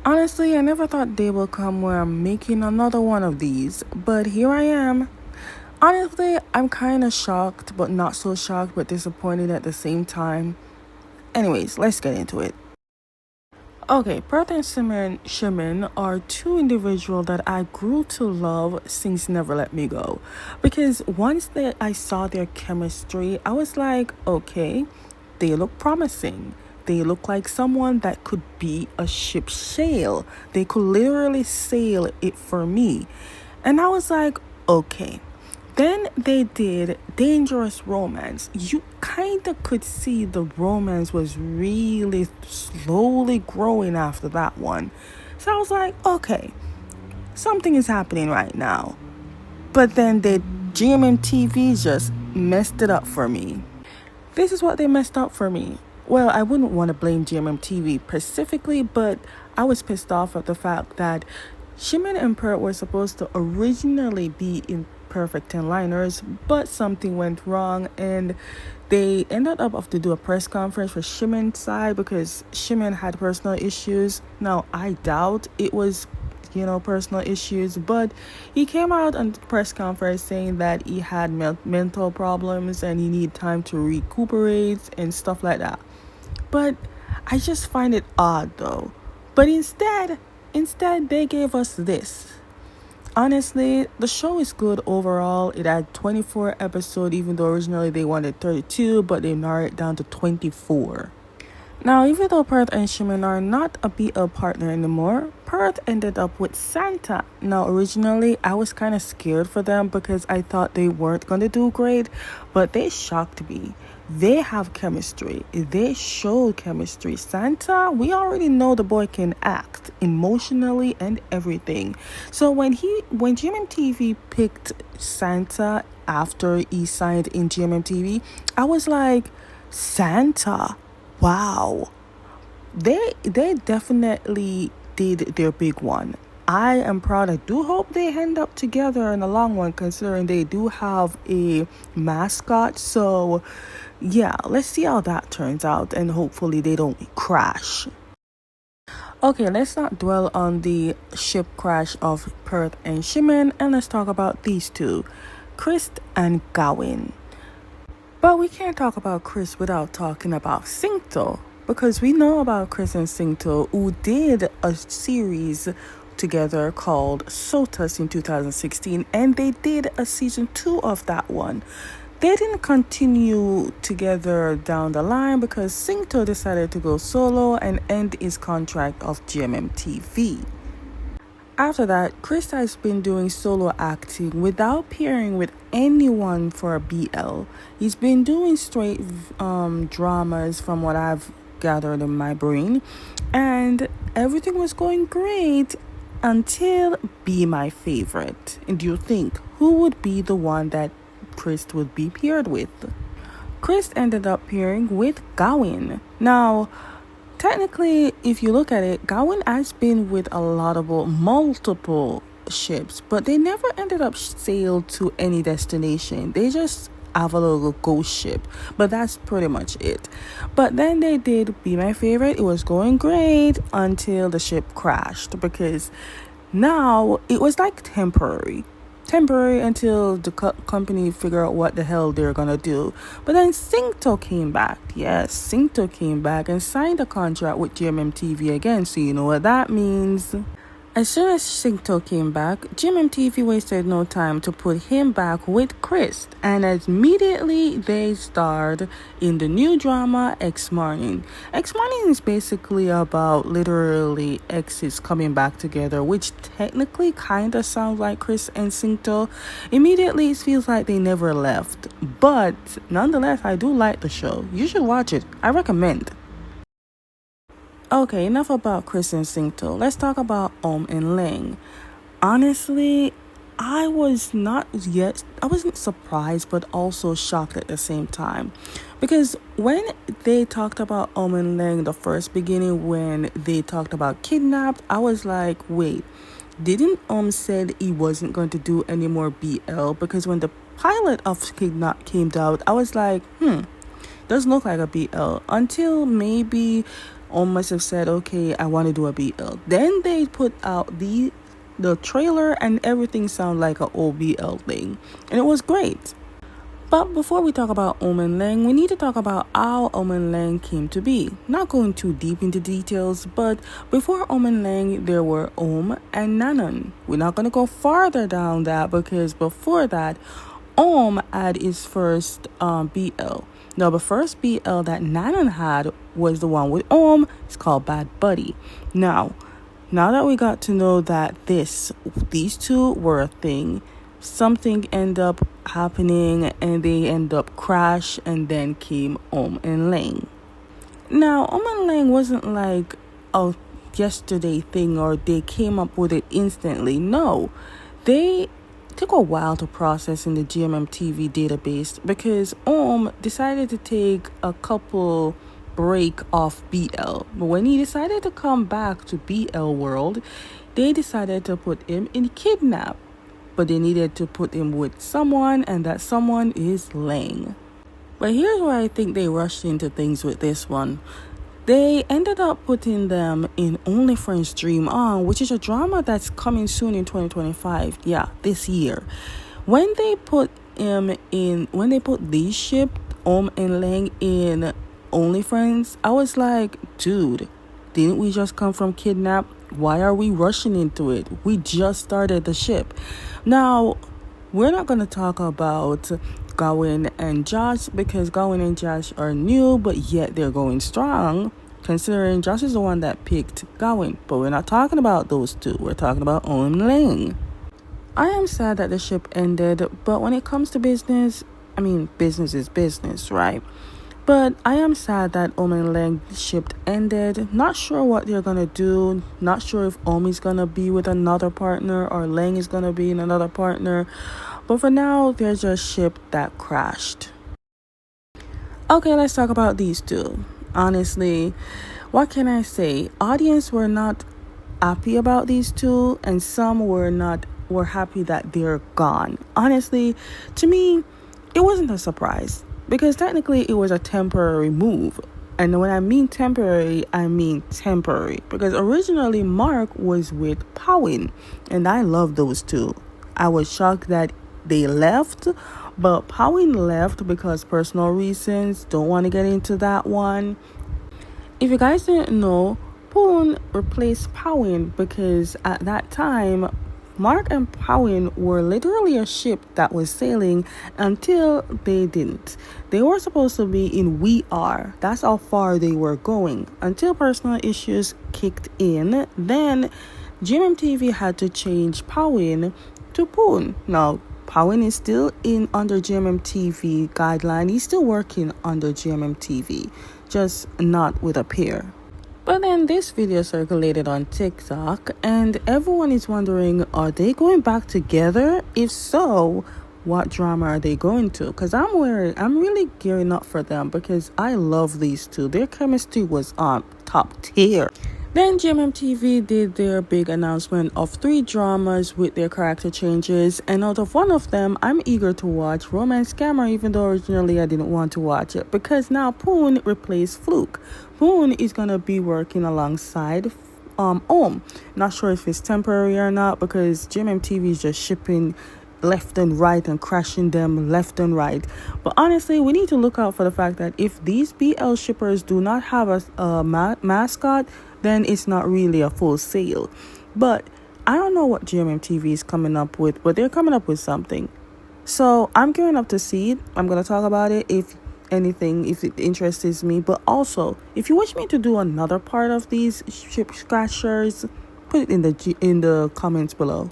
Honestly, I never thought day will come where I'm making another one of these, but here I am. Honestly, I'm kind of shocked, but not so shocked, but disappointed at the same time. Anyways, let's get into it. Okay, Perth and Shiman are two individuals that I grew to love since Never Let Me Go. Because once I saw their chemistry, I was like, okay, they look promising. They look like someone that could be a ship sail. They could literally sail it for me. And I was like, okay. Then they did Dangerous Romance. You kind of could see the romance was really slowly growing after that one. So I was like, okay, something is happening right now. But then the Gmmtv just messed it up for me. This is what they messed up for me. Well, I wouldn't want to blame Gmmtv specifically, but I was pissed off at the fact that Shiman and Pert were supposed to originally be in perfect 10 liners, but something went wrong and they ended up having to do a press conference for Shiman's side because Shiman had personal issues. Now, I doubt it was personal issues, but he came out on the press conference saying that he had mental problems and he needed time to recuperate and stuff like that. But I just find it odd though. But instead they gave us this. Honestly, the show is good overall. It had 24 episodes, even though originally they wanted 32, but they narrowed it down to 24. Now, even though Perth and Shiman are not a BL partner anymore, Perth ended up with Santa. Now, originally, I was kind of scared for them because I thought they weren't going to do great, but they shocked me. They have chemistry. They showed chemistry. Santa, we already know the boy can act emotionally and everything. So when GMMTV picked Santa after he signed in GMMTV, I was like, Santa. Wow. They definitely did their big one. I am proud. I do hope they end up together in the long one, considering they do have a mascot. So yeah, let's see how that turns out and hopefully they don't crash. Okay, let's not dwell on the ship crash of Perth and Shiman and let's talk about these two, Krist and Gawin. But we can't talk about Krist without talking about Singto, because we know about Krist and Singto, who did a series together called Sotas in 2016, and they did a season 2 of that one. They didn't continue together down the line because Singto decided to go solo and end his contract of GMMTV. After that, Krist has been doing solo acting without pairing with anyone for a BL. He's been doing straight dramas from what I've gathered in my brain, and everything was going great until Be My Favorite. And do you think who would be the one that Krist would be paired with? Krist ended up pairing with Gawin. Now, technically, if you look at it, Gawin has been with a lot of multiple ships, but they never ended up sailed to any destination. They just have a little ghost ship, but that's pretty much it. But then they did Be My Favorite. It was going great until the ship crashed because now it was like temporary until the company figure out what the hell they're gonna do. But then Singto came back. Yes, Singto came back and signed a contract with GMMTV again. So you know what that means. As soon as Singto came back, GMMTV wasted no time to put him back with Krist, and immediately they starred in the new drama X Morning. X Morning is basically about literally exes coming back together, which technically kind of sounds like Krist and Singto. Immediately it feels like they never left, but nonetheless, I do like the show. You should watch it. I recommend. Okay, enough about Krist and Singto. Let's talk about Ohm and Leng. Honestly, I wasn't surprised, but also shocked at the same time. Because when they talked about Ohm and Leng, the first beginning, when they talked about kidnapped, I was like, wait, didn't said he wasn't going to do any more BL? Because when the pilot of Kidnap came out, I was like, doesn't look like a BL until maybe Ohm must have said, okay, I want to do a BL. Then they put out the trailer and everything sounded like an OBL thing. And it was great. But before we talk about Ohm and Leng, we need to talk about how Ohm and Leng came to be. Not going too deep into details, but before Ohm and Leng, there were Ohm and Nanan. We're not going to go farther down that because before that, Ohm had his first BL. Now, the first BL that Nanan had was the one with Ohm. It's called Bad Buddy. Now that we got to know that these two were a thing, something ended up happening and they end up crash, and then came Ohm and Leng. Now, Ohm and Leng wasn't like a yesterday thing or they came up with it instantly. No, they took a while to process in the Gmmtv database because Ohm decided to take a couple break off BL. But when he decided to come back to BL world, they decided to put him in Kidnap. But they needed to put him with someone, and that someone is Leng. But here's where I think they rushed into things with this one. They ended up putting them in Only Friends Dream On, which is a drama that's coming soon in 2025. Yeah, this year. When they put these shipped, Ohm and Leng, in Only Friends, I was like, dude, didn't we just come from Kidnap? Why are we rushing into it? We just started the ship. Now, we're not going to talk about Gawin and Josh because Gawin and Josh are new, but yet they're going strong, considering Josh is the one that picked Gawin. But we're not talking about those two. We're talking about Ohm and Leng. I am sad that the ship ended, but when it comes to business, business is business, right? But I am sad that Ohm and Leng ship ended. Not sure what they're going to do. Not sure if Ohm is going to be with another partner or Leng is going to be in another partner. But for now, they're just ship that crashed. Okay, let's talk about these two. Honestly, what can I say? Audience were not happy about these two, and some were happy that they're gone. Honestly, to me, it wasn't a surprise. Because technically it was a temporary move. And when I mean temporary, I mean temporary. Because originally Mark was with Pawin. And I love those two. I was shocked that they left. But Pawin left because personal reasons. Don't want to get into that one. If you guys didn't know, Pawin replaced Pawin because at that time, Mark and Pawin were literally a ship that was sailing until they didn't. They were supposed to be in We Are. That's how far they were going. Until personal issues kicked in, then Gmmtv had to change Pawin to Poon. Now, Pawin is still under Gmmtv guideline. He's still working under Gmmtv, just not with a pair. But then this video circulated on TikTok and everyone is wondering, are they going back together? If so, what drama are they going to? Because I'm really gearing up for them because I love these two. Their chemistry was on top tier. Then Gmmtv did their big announcement of 3 dramas with their character changes, and out of one of them, I'm eager to watch Romance Scammer, even though originally I didn't want to watch it, because now Poon replaced Fluke. Poon is going to be working alongside Ohm. Not sure if it's temporary or not, because Gmmtv is just shipping left and right and crashing them left and right. But honestly, we need to look out for the fact that if these BL shippers do not have a mascot, then it's not really a full sale. But I don't know what Gmmtv is coming up with, but they're coming up with something. So I'm gearing up to see it. I'm going to talk about it if it interests me. But also, if you wish me to do another part of these ship scratchers, put it in the comments below.